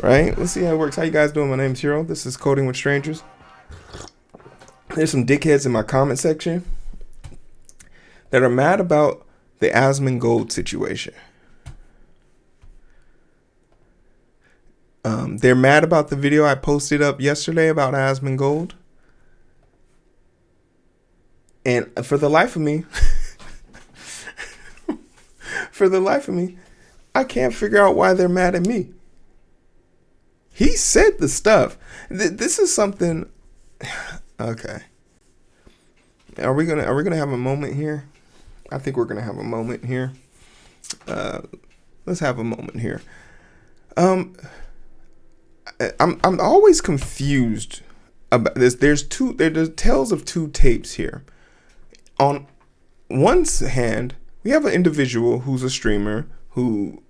right? Let's see how it works. How you guys doing? My name's Hero. This is Coding with Strangers. There's some dickheads in my comment section that are mad about the Asmongold situation. They're mad about the video I posted up yesterday about Asmongold. And for the life of me, I can't figure out why they're mad at me. He said the stuff. This is something. Okay. Are we gonna have a moment here? I think we're gonna have a moment here. Let's have a moment here. I'm always confused about this. There's tales of two tapes here. On one hand, we have an individual who's a streamer who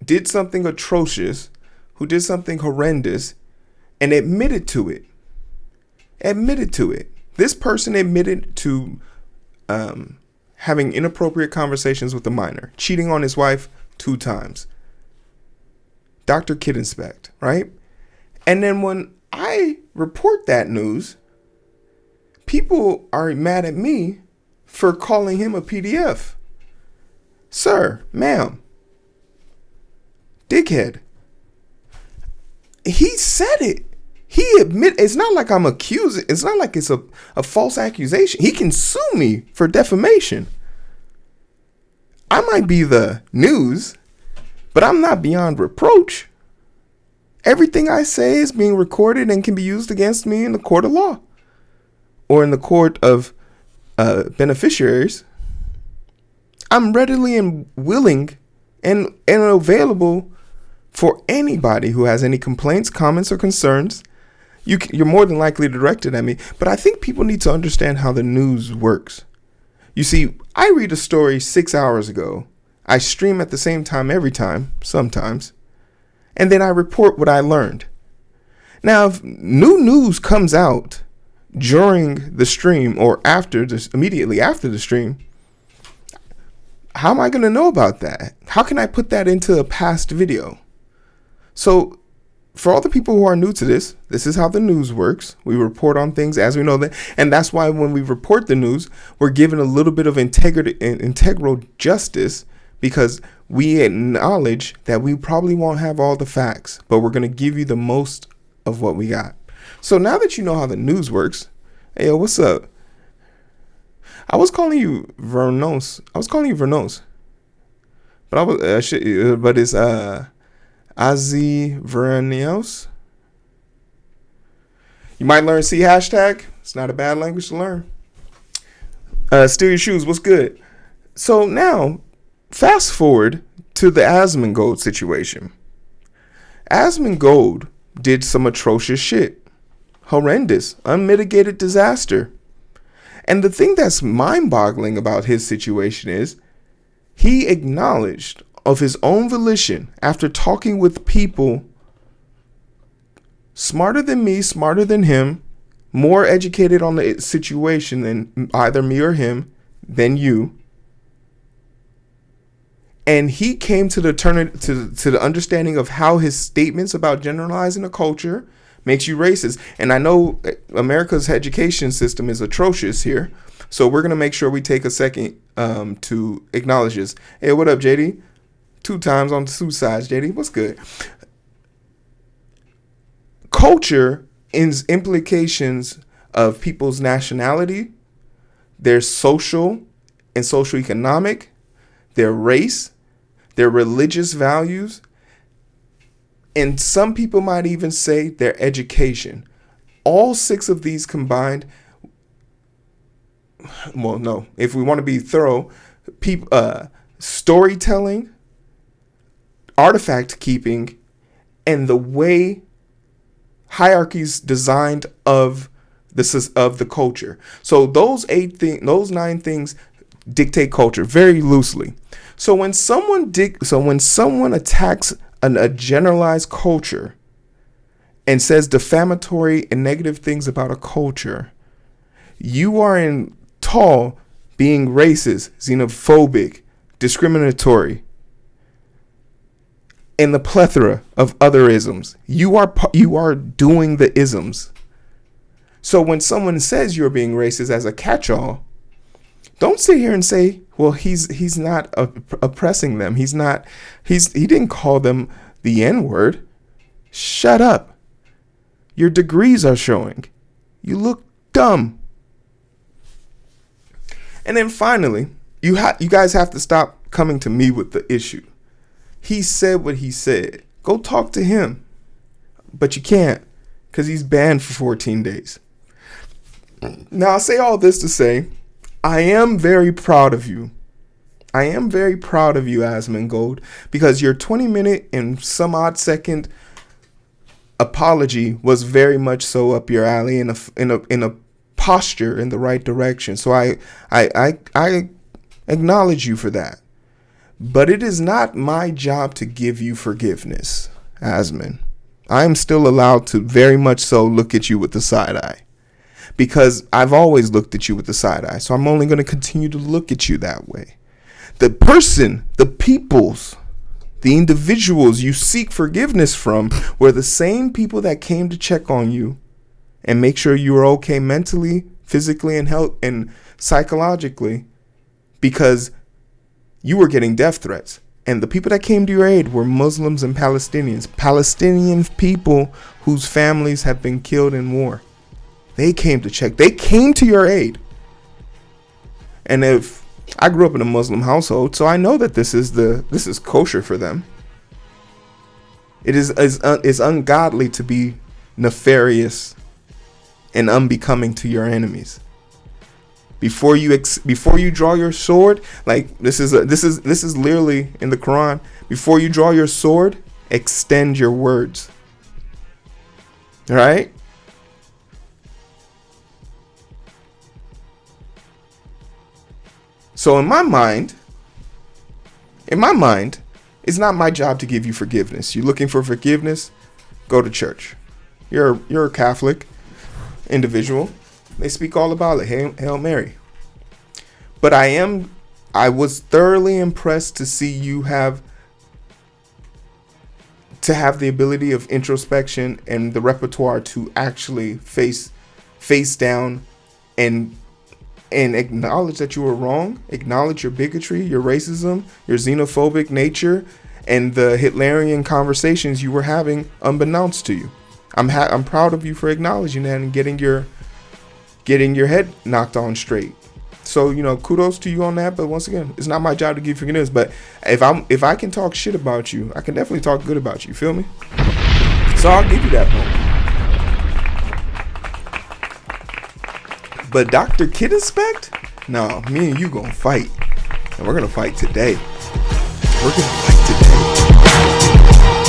did something atrocious, who did something horrendous, and admitted to it. This person admitted to having inappropriate conversations with a minor, cheating on his wife 2 times. Dr. Kid Inspect, right? And then when I report that news, people are mad at me for calling him a PDF. Sir, ma'am, dickhead. He said it. He admit. It's not like I'm accusing. It's not like it's a false accusation. He can sue me for defamation. I might be the news, but I'm not beyond reproach. Everything I say is being recorded and can be used against me in the court of law or in the court of beneficiaries. I'm readily and willing and available for anybody who has any complaints, comments, or concerns. You're more than likely directed at me. But I think people need to understand how the news works. You see, I read a story 6 hours ago. I stream at the same time every time, sometimes. And then I report what I learned. Now, if new news comes out during the stream or immediately after the stream, how am I going to know about that? How can I put that into a past video? So for all the people who are new to this is how the news works. We report on things as we know them. And that's why when we report the news, we're given a little bit of integral justice, because we acknowledge that we probably won't have all the facts, but we're going to give you the most of what we got. So now that you know how the news works, hey, yo, what's up? I was calling you Vernos. But but it's Azi Vernios. You might learn C hashtag. It's not a bad language to learn. Steal your shoes. What's good? So now, fast forward to the Asmongold situation. Asmongold did some atrocious shit. Horrendous, unmitigated disaster. And the thing that's mind-boggling about his situation is he acknowledged of his own volition, after talking with people smarter than me, smarter than him, more educated on the situation than either me or him, than you. And he came to the understanding of how his statements about generalizing a culture makes you racist. And I know America's education system is atrocious here, so we're going to make sure we take a second to acknowledge this. Hey, what up, JD? 2 times on 2 sides, JD. What's good? Culture is implications of people's nationality, their social and socioeconomic, their race, their religious values, and some people might even say their education. All 6 of these combined, well, no, if we want to be thorough, storytelling, artifact keeping, and the way hierarchies designed of the culture. So those 9 things dictate culture very loosely. So when someone attacks a generalized culture and says defamatory and negative things about a culture, you are in tall being racist, xenophobic, discriminatory. and the plethora of other isms. You are doing the isms. So when someone says you're being racist as a catch-all, don't sit here and say, well, he's not oppressing them. He didn't call them the N-word. Shut up. Your degrees are showing. You look dumb. And then finally, you guys have to stop coming to me with the issue. He said what he said. Go talk to him. But you can't, because he's banned for 14 days. Now, I'll say all this to say, I am very proud of you. I am very proud of you, Asmongold, because your 20-minute and some odd second apology was very much so up your alley in a posture in the right direction. So I acknowledge you for that. But it is not my job to give you forgiveness, Asmon. I am still allowed to very much so look at you with the side eye, because I've always looked at you with the side eye. So I'm only going to continue to look at you that way. The person, the peoples, the individuals you seek forgiveness from were the same people that came to check on you and make sure you were okay mentally, physically, and psychologically, because you were getting death threats. And the people that came to your aid were Muslims and Palestinians. Palestinian people whose families have been killed in war. They came to check. They came to your aid. And if I grew up in a Muslim household, so I know that this is kosher for them. It is ungodly to be nefarious and unbecoming to your enemies. Before you draw your sword, like this is literally in the Quran. Before you draw your sword, extend your words. All right? So in my mind, it's not my job to give you forgiveness. You're looking for forgiveness, go to church. You're a Catholic individual. They speak all about it. Hail Mary. But I was thoroughly impressed to see you have the ability of introspection and the repertoire to actually face down and acknowledge that you were wrong, acknowledge your bigotry, your racism, your xenophobic nature, and the Hitlerian conversations you were having unbeknownst to you. I'm proud of you for acknowledging that and getting your head knocked on straight. So, kudos to you on that. But once again, it's not my job to give forgiveness. But if I can talk shit about you, I can definitely talk good about you. Feel me? So I'll give you that moment. But Dr. Kidinspect? No, me and you gonna fight. And we're gonna fight today. We're gonna fight today.